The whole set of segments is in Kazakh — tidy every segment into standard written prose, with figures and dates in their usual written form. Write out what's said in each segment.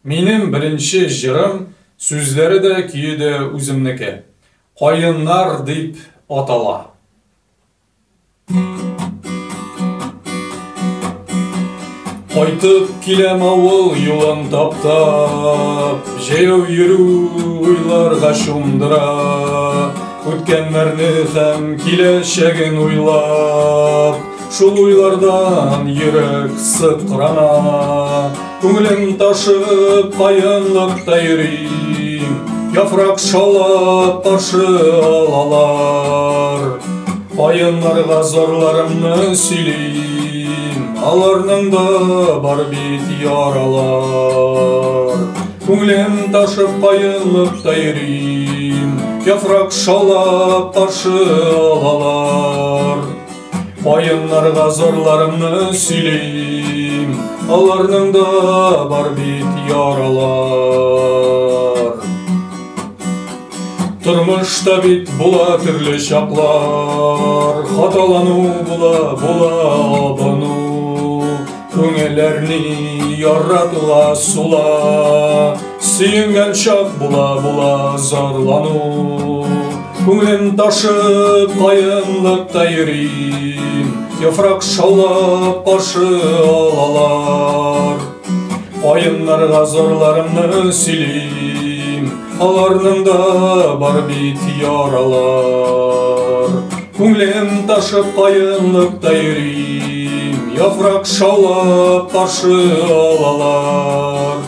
Менің бірінші жырым, сөздері де күйі де өзімнікі. Қайыннар деп атала. Қайтып келем ауыл юлын таптап, жаяу жүру ойларға шомдыра, өткенлерді һәм келешегін ойлап, шул ойлардан йөрәк сыкрана, көңілім ташып қайынлықта йөрим, яфрак шалап қаршы алалар, қайынларға зарларымны сөйлейм, аларның да бар бит яралар. Көңілім ташып қайынлықта йөрим, яфрак шалап қаршы алалар, қайынларға зарларымны сөйлейм, аларның да бар бит яралар. Тұрмышта бит була түрлі шақлар, хаталану була абыну, көңелләрни яратыла сула, сүйінген шақ була зарлану. Көңілім ташып қайынлықта йөрим, яфрак шаулап қаршы алалар, қайынларға зарларымны сөйлейм, аларның да бар бит яралар. Көңілім ташып қайынлықта йөрим, яфрак шаулап қаршы алалар,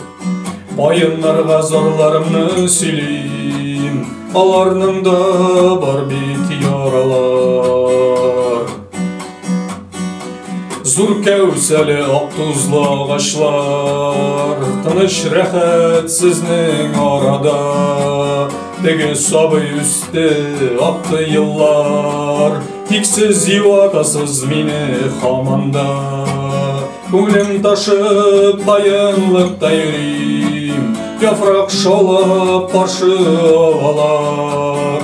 қайынларға зарларымны сөйлейм, аларның да бар бит яралар. Зур кәусәле ак тузлы ағачлар, тыныш рәхәт сезнең арада, теге сабый үсте акты еллар, тик сез юатасыз мине һаманда. Күңелем ташып қайынлықта йөрим, яфрак шаулап қаршы алалар,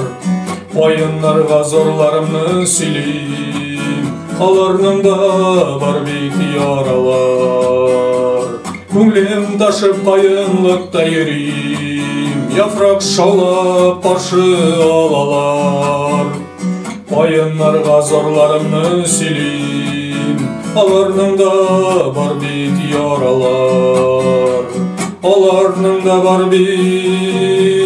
қайынларға зарларымны сөйлейм, аларның да бар бит яралар. Күңелем ташып қайынлықта йөрим, яфрак шаулап қаршы алалар, қайынларға зарларымны сөйлейм, аларның да бар бит яралар. Аларның да бар бит